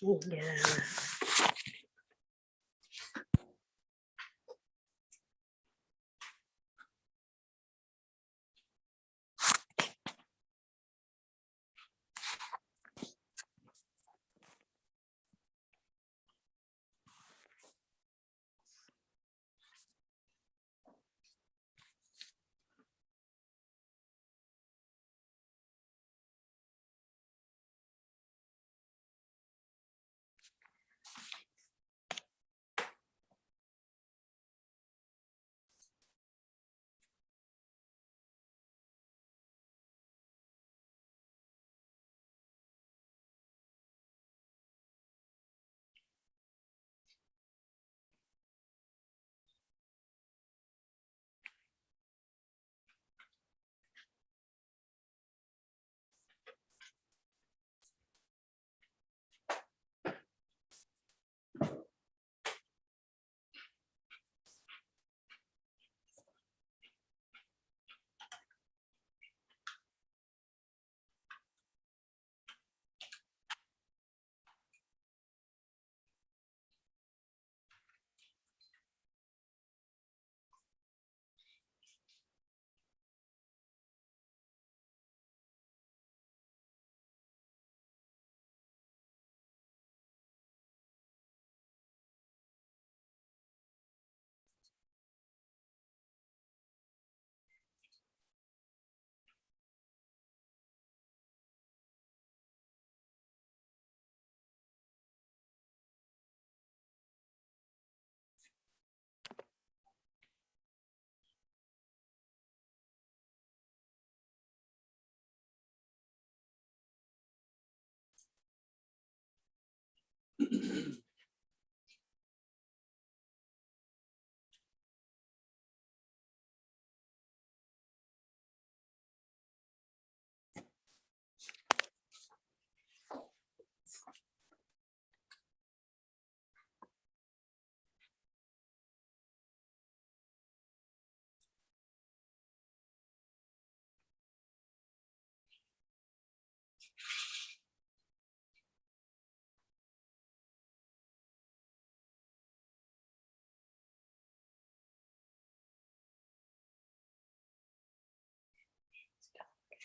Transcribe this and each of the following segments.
Yeah.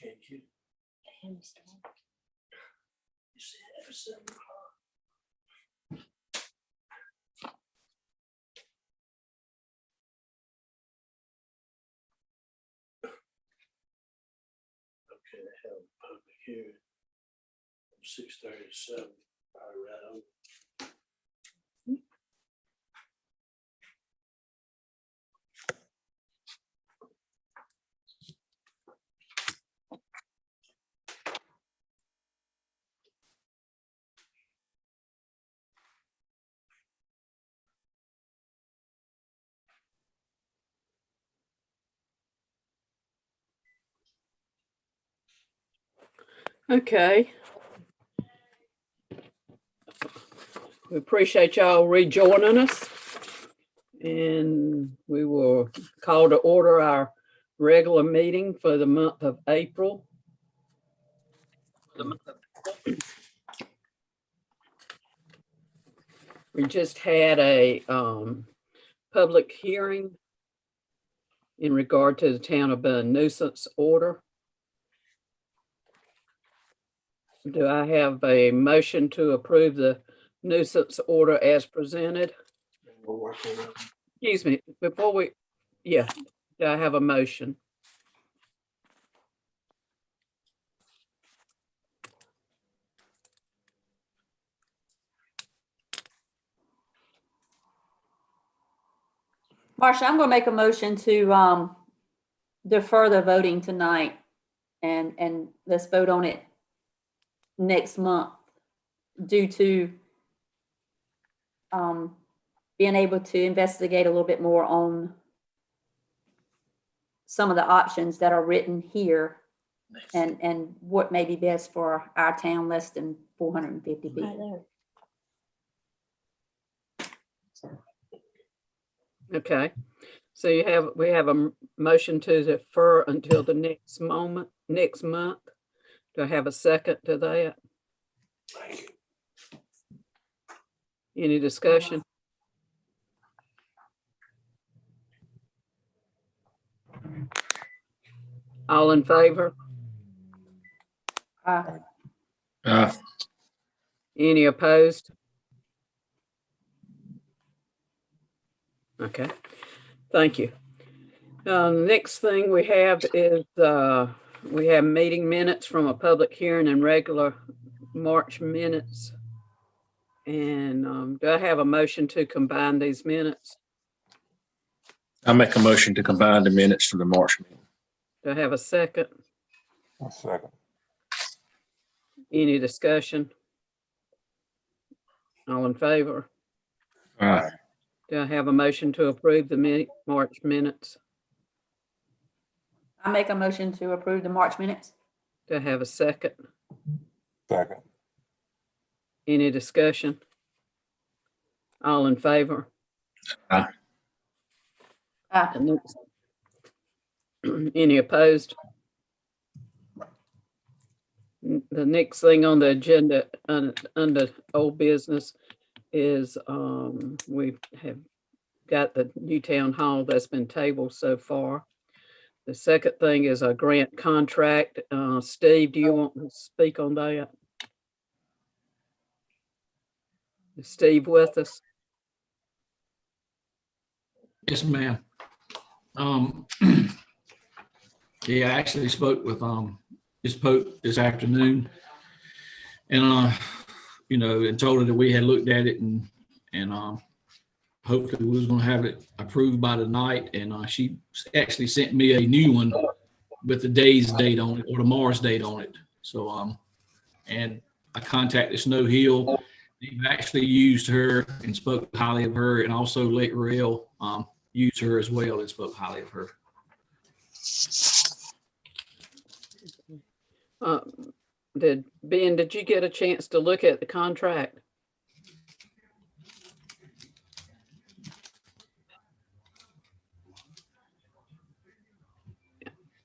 Can't you? Hamster. You see it at 7 o'clock. Okay, they have a public hearing from 6:30 to 7. Probably right over. Okay. We appreciate y'all rejoining us. And we will call to order our regular meeting for the month of April. We just had a public hearing in regard to the town of Bunn nuisance order. Do I have a motion to approve the nuisance order as presented? We'll work on it. Excuse me, before we, yeah, do I have a motion? Marcia, I'm gonna make a motion to defer the voting tonight and let's vote on it next month due to being able to investigate a little bit more on some of the options that are written here and what may be best for our town less than 450 Right people. there. Okay, so we have a motion to defer until the next month. Do I have a second to that? Thank you. Any discussion? All in favor? Any opposed? Okay, thank you. Next thing we have is we have meeting minutes from a public hearing and regular March minutes. And do I have a motion to combine these minutes? I make a motion to combine the minutes for the March meeting. Do I have a second? A second. Any discussion? All in favor? Aye. Do I have a motion to approve the March minutes? I make a motion to approve the March minutes. Do I have a second? Second. Any discussion? All in favor? Any opposed? The next thing on the agenda under old business is we have got the new town hall that's been tabled so far. The second thing is a grant contract. Steve, do you want to speak on that? Is Steve with us? Yes, ma'am. Yeah, I actually spoke with this Pope this afternoon, and and told her that we had looked at it and hopefully we was going to have it approved by tonight. And she actually sent me a new one with the day's date on it or tomorrow's date on it. So and I contacted Snow Hill. They've actually used her and spoke highly of her, and also Lake Rail used her as well and spoke highly of her. Did you get a chance to look at the contract?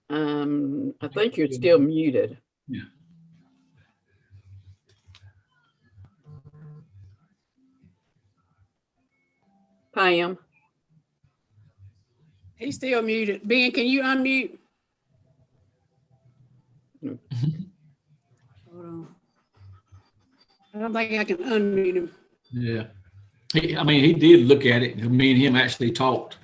I think you're still muted. Yeah. Pam? He's still muted. Ben, can you unmute? No. Hold on. I don't think I can unmute him. Yeah. He did look at it. Me and him actually talked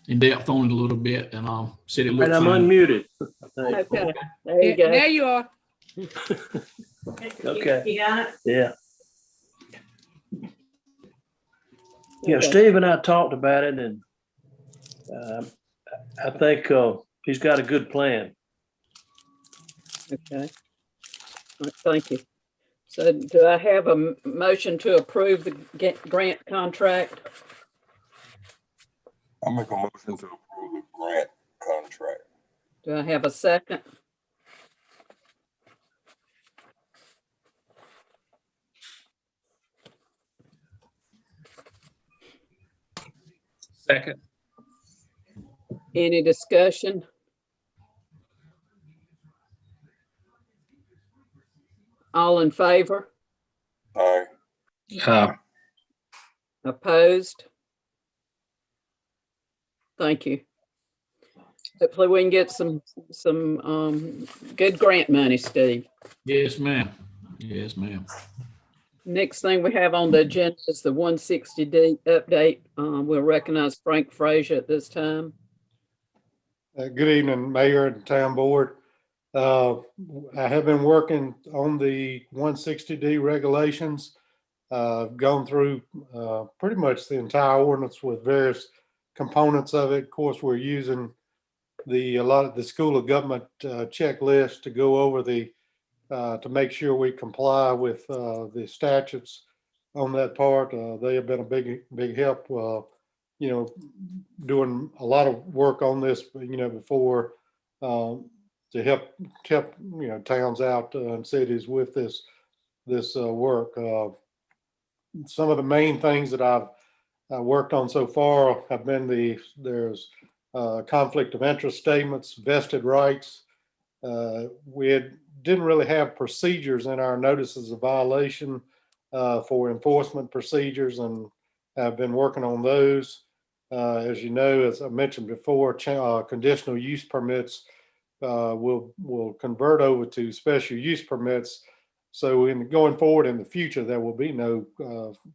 in depth on it a little bit, and said it looked And I'm fine. unmuted. I think. Okay, there you go. There you are. Okay. You got it? Yeah. Yeah, Okay. Steve and I talked about it, and I think he's got a good plan. Okay. All right, thank you. So do I have a motion to approve the grant contract? I make a motion to approve the grant contract. Do I have a second? Second. Any discussion? All in favor? Aye. Opposed? Thank you. Hopefully we can get some good grant money, Steve. Yes, ma'am. Yes, ma'am. Next thing we have on the agenda is the 160D update. We'll recognize Frank Frazier at this time. Good evening, Mayor and Town Board. I have been working on the 160D regulations. I've gone through pretty much the entire ordinance with various components of it. Of course, we're using a lot of the School of Government checklist to go over to make sure we comply with the statutes on that part. They have been a big help, doing a lot of work on this, before to help towns out and cities with this work. Some of the main things that I've worked on so far have been there's conflict of interest statements, vested rights. Didn't really have procedures in our notices of violation for enforcement procedures, and have been working on those. As you know, as I mentioned before, conditional use permits will convert over to special use permits. So going forward in the future, there will be no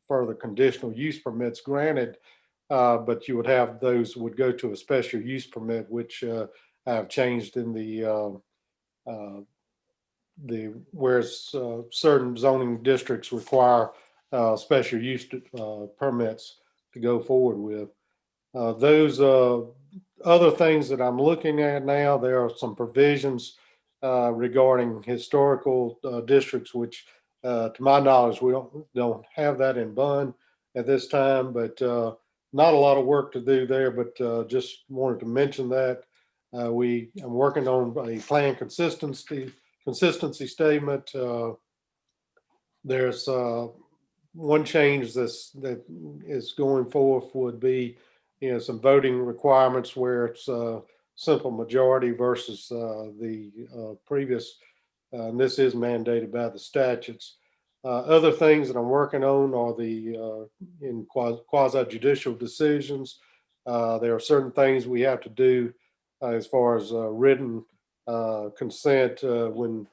further conditional use permits granted, but you would have those would go to a special use permit, which have changed in whereas certain zoning districts require special use permits to go forward with. Those other things that I'm looking at now, there are some provisions regarding historical districts, which to my knowledge, we don't have that in Bunn at this time, but not a lot of work to do there, but just wanted to mention that. I'm working on a plan consistency statement. There's one change that is going forth would be, some voting requirements where it's simple majority versus the previous, and this is mandated by the statutes. Other things that I'm working on are in quasi judicial decisions. There are certain things we have to do as far as written consent when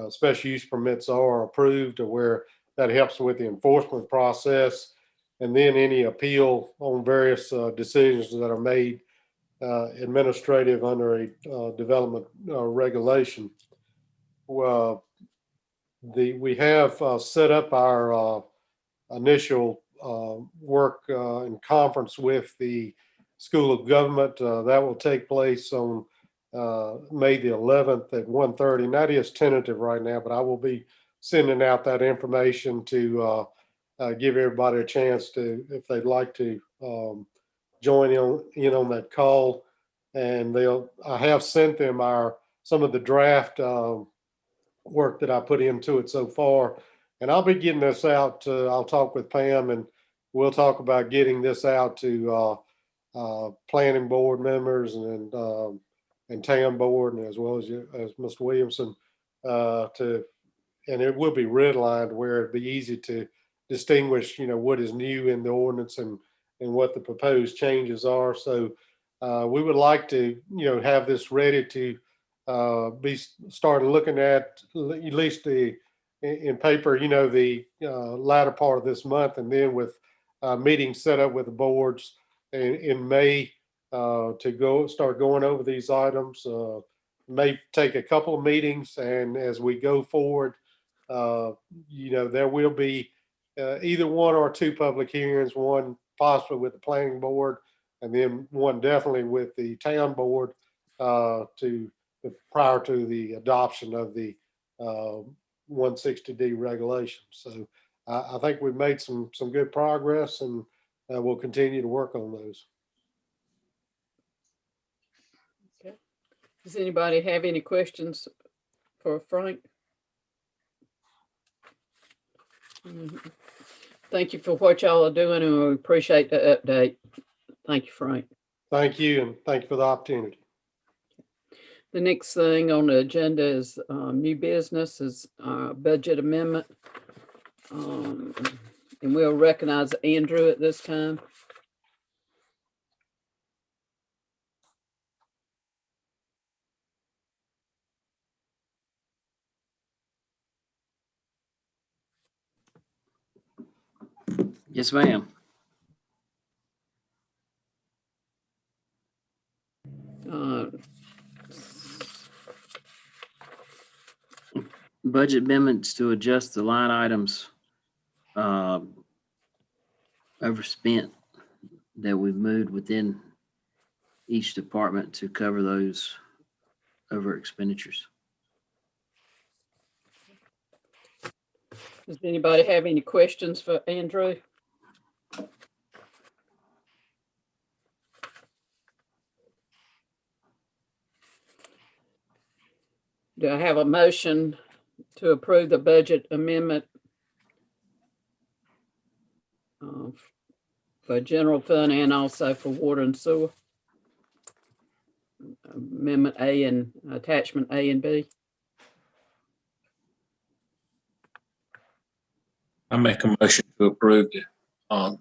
special use permits are approved, or where that helps with the enforcement process, and then any appeal on various decisions that are made administrative under a development regulation. Well, we have set up our initial work in conference with the School of Government. That will take place on May the 11th at 1:30, and that is tentative right now, but I will be sending out that information to give everybody a chance to, if they'd like to join in on that call. And I have sent them some of the draft work that I put into it so far, and I'll be getting this out. I'll talk with Pam, and we'll talk about getting this out to planning board members and town board, and as well as Mr. Williamson, and it will be redlined where it'd be easy to distinguish, what is new in the ordinance and what the proposed changes are. So we would like to, have this ready to be started looking at least in paper, the latter part of this month, and then with meetings set up with the boards in May to start going over these items. May take a couple of meetings, and as we go forward, there will be either one or two public hearings, one possibly with the planning board, and then one definitely with the town board prior to the adoption of the 160D regulations. So I think we've made some good progress, and we'll continue to work on those. Okay. Does anybody have any questions for Frank? Thank you for what y'all are doing, and we appreciate the update. Thank you, Frank. Thank you, and thank you for the opportunity. The next thing on the agenda is new business is budget amendment. And we'll recognize Andrew at this time. Yes, ma'am. Uh, Budget amendments to adjust the line items overspent that we've moved within each department to cover those over expenditures. Does anybody have any questions for Andrew? Do I have a motion to approve the budget amendment for general fund and also for water and sewer? Amendment A and attachment A and B. I make a motion to approve the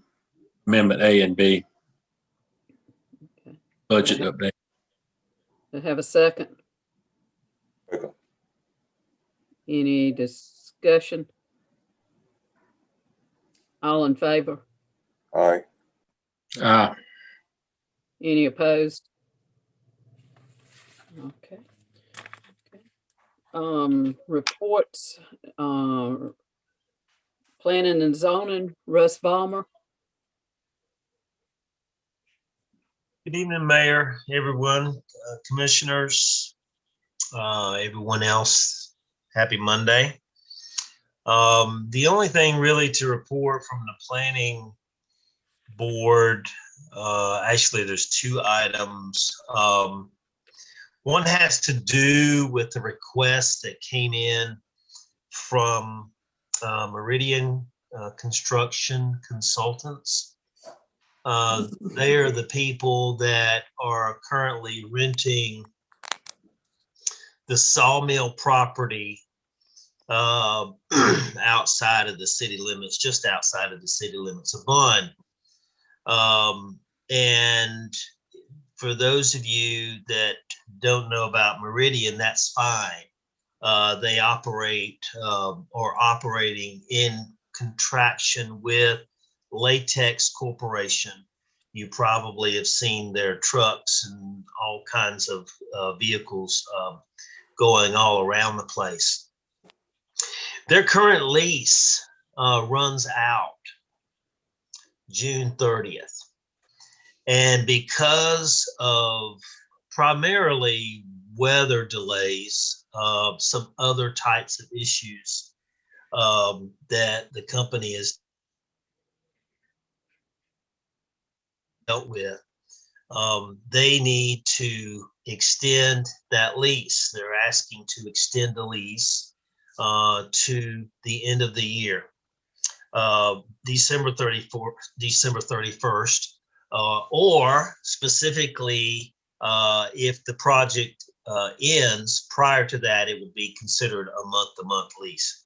amendment A and B. Okay. Budget update. Do I have a second? Second. Any discussion? All in favor? Aye. Any opposed? Okay. Reports, planning and zoning, Russ Ballmer. Good evening, Mayor, everyone, commissioners, everyone else. Happy Monday. The only thing really to report from the planning board, actually there's two items. One has to do with the request that came in from Meridian Construction Consultants. They are the people that are currently renting the sawmill property outside of the city limits, just outside of the city limits of Bunn. And for those of you that don't know about Meridian, that's fine. They operate or operating in contraction with Latex Corporation. You probably have seen their trucks and all kinds of vehicles going all around the place. Their current lease runs out June 30th. And because of primarily weather delays, some other types of issues that the company has dealt with, they need to extend that lease. They're asking to extend the lease to the end of the year, December 31st, or specifically, if the project ends prior to that, it would be considered a month-to-month lease.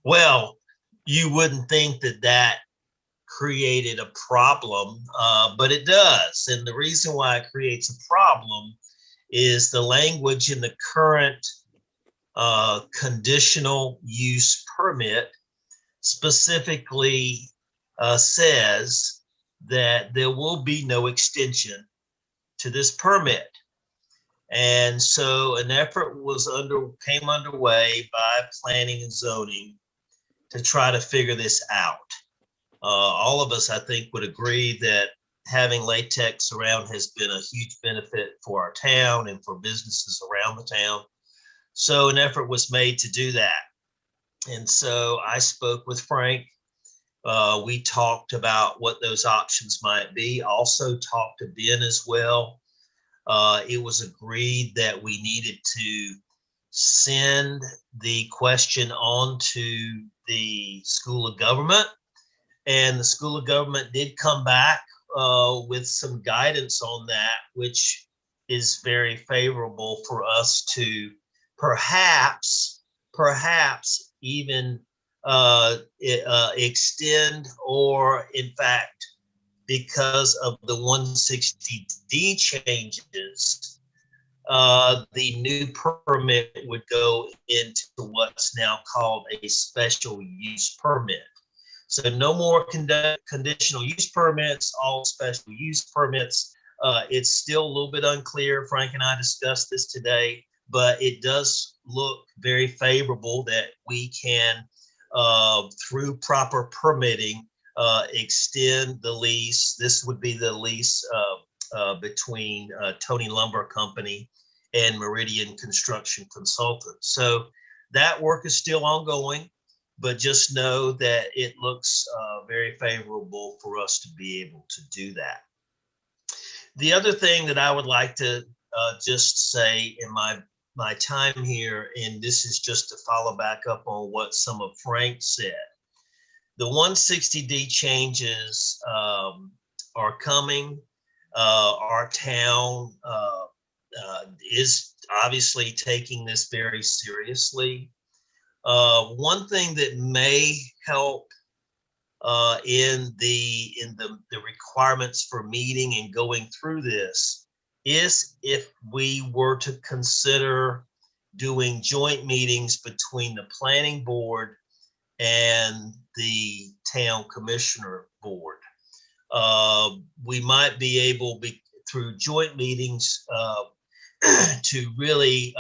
Well, you wouldn't think that that created a problem, but it does. And the reason why it creates a problem is the language in the current conditional use permit specifically says that there will be no extension to this permit. And so an effort came underway by planning and zoning to try to figure this out. All of us, I think, would agree that having latex around has been a huge benefit for our town and for businesses around the town. So an effort was made to do that. And so I spoke with Frank. We talked about what those options might be. Also talked to Ben as well. It was agreed that we needed to send the question on to the School of Government. And the School of Government did come back with some guidance on that, which is very favorable for us to perhaps even extend, or in fact, because of the 160D changes, the new permit would go into what's now called a special use permit. So no more conditional use permits, all special use permits. It's still a little bit unclear. Frank and I discussed this today, but it does look very favorable that we can, through proper permitting, extend the lease. This would be the lease between Tony Lumber Company and Meridian Construction Consultants. So that work is still ongoing, but just know that it looks very favorable for us to be able to do that. The other thing that I would like to just say in my time here, and this is just to follow back up on what some of Frank said, the 160D changes are coming. Our town is obviously taking this very seriously. One thing that may help in the requirements for meeting and going through this is if we were to consider doing joint meetings between the planning board and the town commissioner board. We might be able, through joint meetings, to really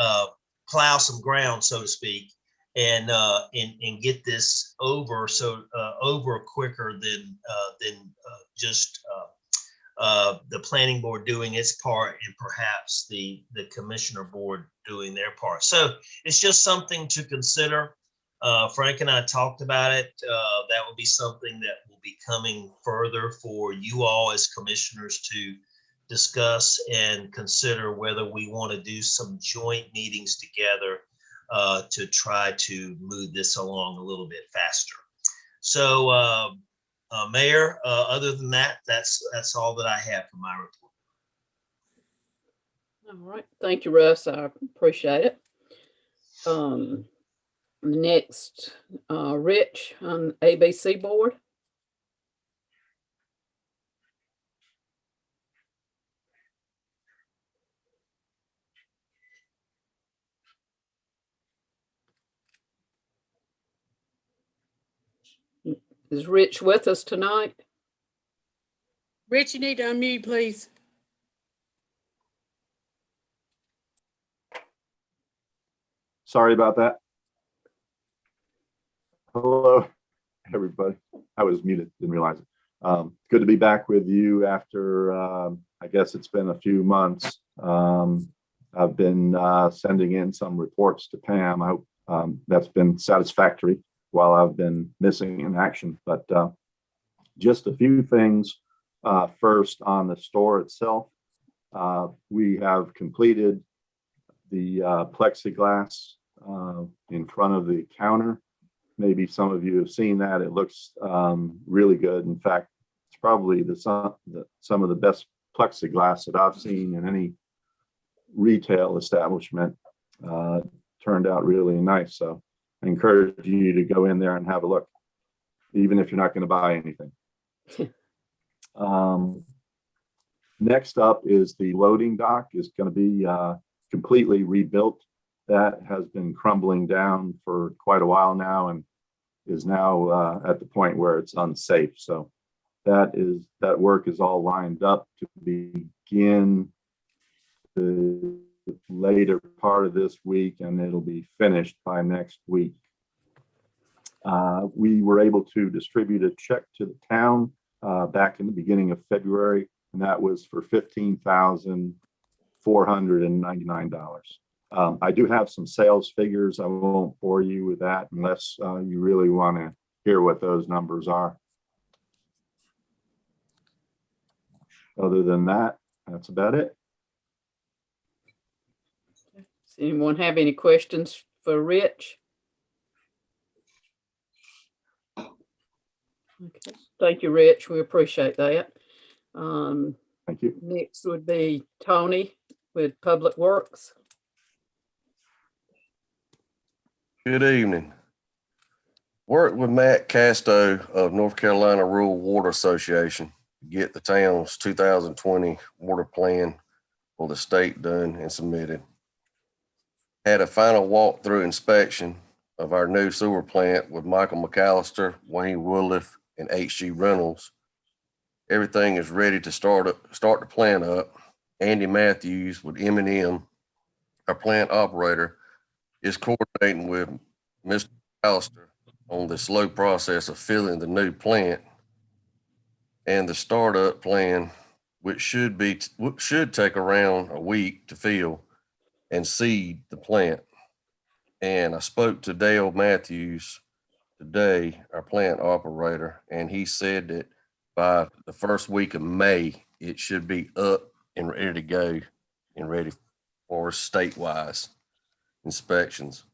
plow some ground, so to speak, and get this over over quicker than just the planning board doing its part and perhaps the commissioner board doing their part. So it's just something to consider. Frank and I talked about it. That will be something that will be coming further for you all as commissioners to discuss and consider whether we want to do some joint meetings together to try to move this along a little bit faster. So, Mayor, other than that, that's all that I have for my report. All right, thank you, Russ. I appreciate it. Next, Rich on ABC board. Is Rich with us tonight? Rich, you need to unmute, please. Sorry about that. Hello, everybody. I was muted, didn't realize it. Good to be back with you after, I guess it's been a few months. I've been sending in some reports to Pam. I hope that's been satisfactory while I've been missing in action. But just a few things. First, on the store itself, we have completed the plexiglass in front of the counter. Maybe some of you have seen that. It looks really good. In fact, it's probably some of the best plexiglass that I've seen in any retail establishment. Turned out really nice. So I encourage you to go in there and have a look, even if you're not going to buy anything. Next up is the loading dock is going to be completely rebuilt. That has been crumbling down for quite a while now and is now at the point where it's unsafe. So that work is all lined up to begin the later part of this week, and it'll be finished by next week. We were able to distribute a check to the town back in the beginning of February, and that was for $15,499. I do have some sales figures. I won't bore you with that unless you really want to hear what those numbers are. Other than that, that's about it. Does anyone have any questions for Rich? Okay. Thank you, Rich. We appreciate that. Thank you. Next would be Tony with Public Works. Good evening. Worked with Matt Casto of North Carolina Rural Water Association to get the town's 2020 water plan for the state done and submitted. Had a final walkthrough inspection of our new sewer plant with Michael McAllister, Wayne Woodliff, and HG Reynolds. Everything is ready to start the plant up. Andy Matthews with M&M, our plant operator, is coordinating with Mr. McAllister on the slow process of filling the new plant and the startup plan, which should take around a week to fill and seed the plant. And I spoke to Dale Matthews today, our plant operator, and he said that by the first week of May, it should be up and ready to go and ready for statewide inspections.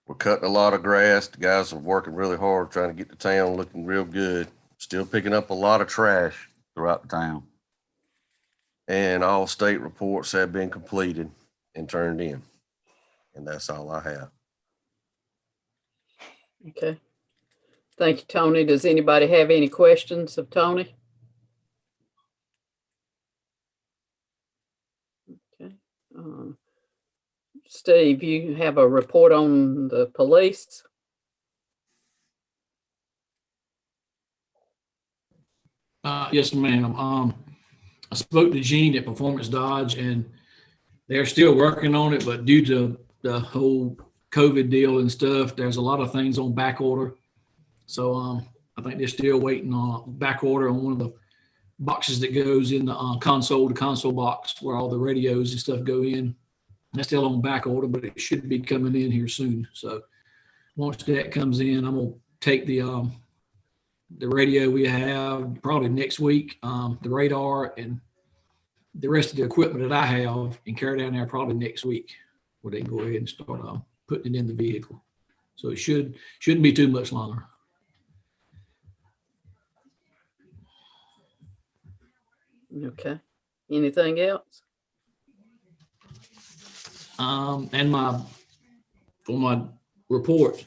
We're cutting a lot of grass. The guys are working really hard trying to get the town looking real good. Still picking up a lot of trash throughout the town. And all state reports have been completed and turned in. And that's all I have. Okay. Thank you, Tony. Does anybody have any questions of Tony? Okay. Steve, you have a report on the police? Yes, ma'am. I spoke to Gene at Performance Dodge, and they're still working on it, but due to the whole COVID deal and stuff, there's a lot of things on back order. So I think they're still waiting on back order on one of the boxes that goes in the console box where all the radios and stuff go in. That's still on back order, but it should be coming in here soon. So once that comes in, I'm gonna take the radio we have probably next week, the radar and the rest of the equipment that I have, and carry down there probably next week, where they can go ahead and start putting it in the vehicle. So it shouldn't be too much longer. Okay. Anything else? And for my report,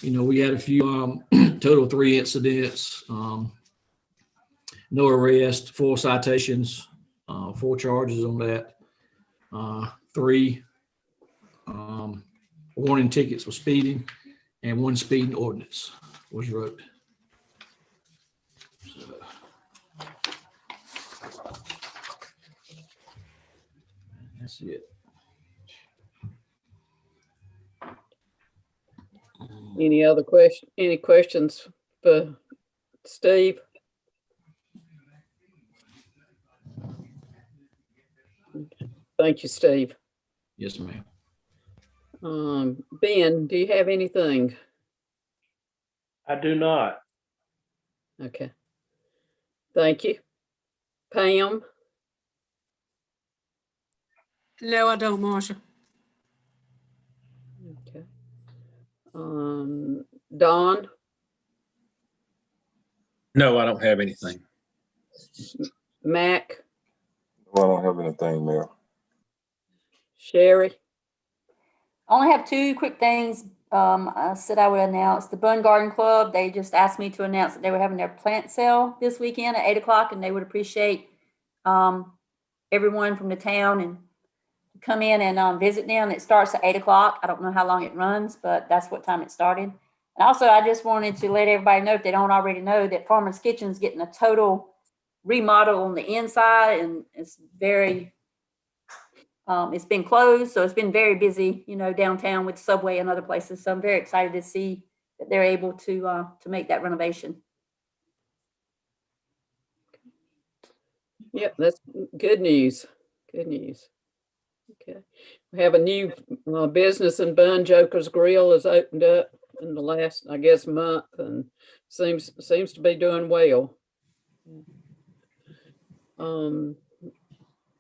we had a few total 3 incidents, no arrest, 4 citations, 4 charges on that, 3 warning tickets for speeding, and 1 speeding ordinance was wrote. So, that's it. Any questions for Steve? Thank you, Steve. Yes, ma'am. Ben, do you have anything? I do not. Okay. Thank you. Pam? No, I don't, Marcia. Okay. Don? No, I don't have anything. Mac? Well, I don't have anything, Mayor. Sherry? I only have 2 quick things. I said I would announce the Bunn Garden Club. They just asked me to announce that they were having their plant sale this weekend at 8 o'clock, and they would appreciate everyone from the town and come in and visit them. It starts at 8 o'clock. I don't know how long it runs, but that's what time it started. And also, I just wanted to let everybody know, if they don't already know, that Farmer's Kitchen's getting a total remodel on the inside, and it's very it's been closed, so it's been very busy, downtown with Subway and other places. So I'm very excited to see that they're able to make that renovation. Yep, that's good news. Good news. Okay. We have a new business in Bunn. Joker's Grill has opened up in the last, I guess, month, and seems to be doing well.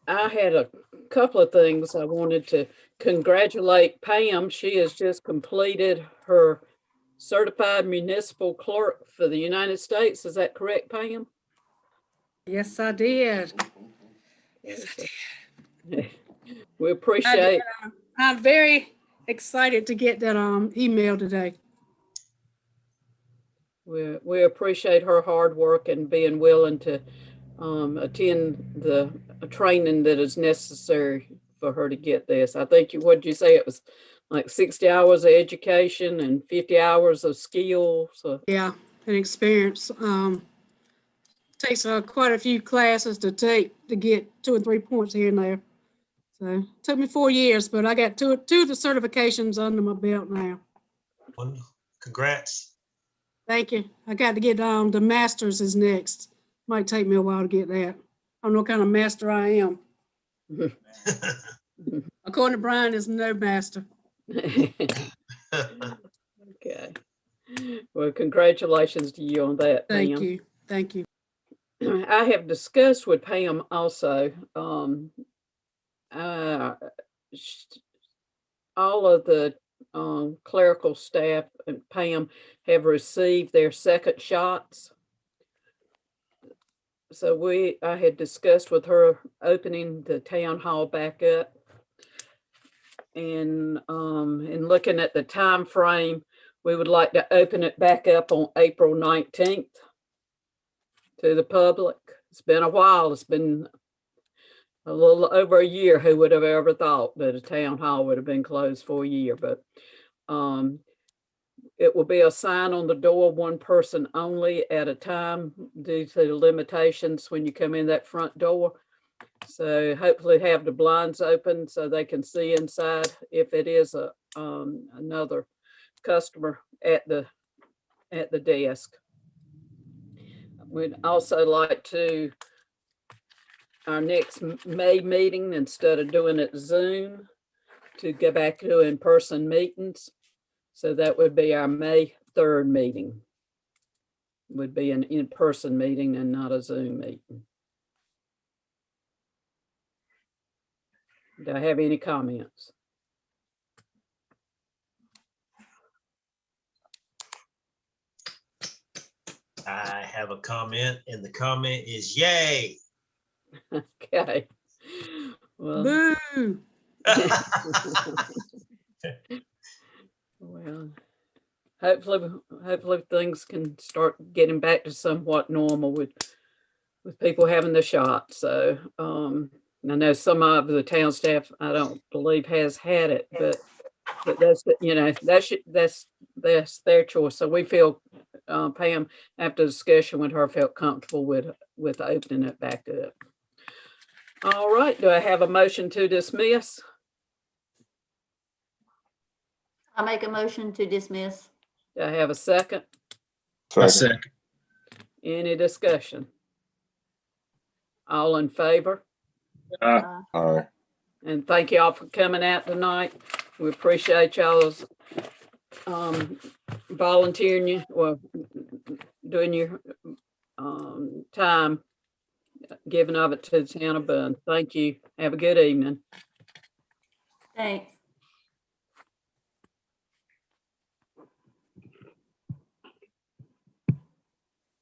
I had a couple of things I wanted to congratulate Pam. She has just completed her certified municipal clerk for the United States. Is that correct, Pam? Yes, I did. Yes, I did. We appreciate, I'm very excited to get that email today. we appreciate her hard work and being willing to attend the training that is necessary for her to get this. I think what'd you say? It was like 60 hours of education and 50 hours of skill. So Yeah, an experience. Takes quite a few classes to take to get 2 or 3 points here and there. So it took me 4 years, but I got two of the certifications under my belt now. Congrats. Thank you. I got to get the master's is next. Might take me a while to get that. I don't know what kind of master I am. According to Brian, there's no master. okay. Well, congratulations to you on that. Thank Pam. you. Thank you. I have discussed with Pam also, all of the clerical staff and Pam have received their second shots. So I had discussed with her opening the town hall back up. And in looking at the time frame, we would like to open it back up on April 19th to the public. It's been a while. It's been a little over a year. Who would have ever thought that a town hall would have been closed for a year? But it will be a sign on the door, one person only at a time due to the limitations when you come in that front door. So hopefully have the blinds open so they can see inside if it is another customer at the desk. We'd also like to, our next May meeting, instead of doing it Zoom, to go back to in-person meetings. So that would be our May 3rd meeting. Would be an in-person meeting and not a Zoom meeting. Do I have any comments? I have a comment, and the comment is yay. Okay. Well, Boo. well, hopefully things can start getting back to somewhat normal with people having the shot. So I know some of the town staff, I don't believe has had it, but that's that's their choice. So we feel Pam, after discussion with her, felt comfortable with opening it back up. All right, do I have a motion to dismiss? I make a motion to dismiss. Do I have a second? A second. Any discussion? All in favor? All right. And thank y'all for coming out tonight. We appreciate y'all's volunteering, doing your time, giving of it to the town of Bunn. Thank you. Have a good evening. Thanks.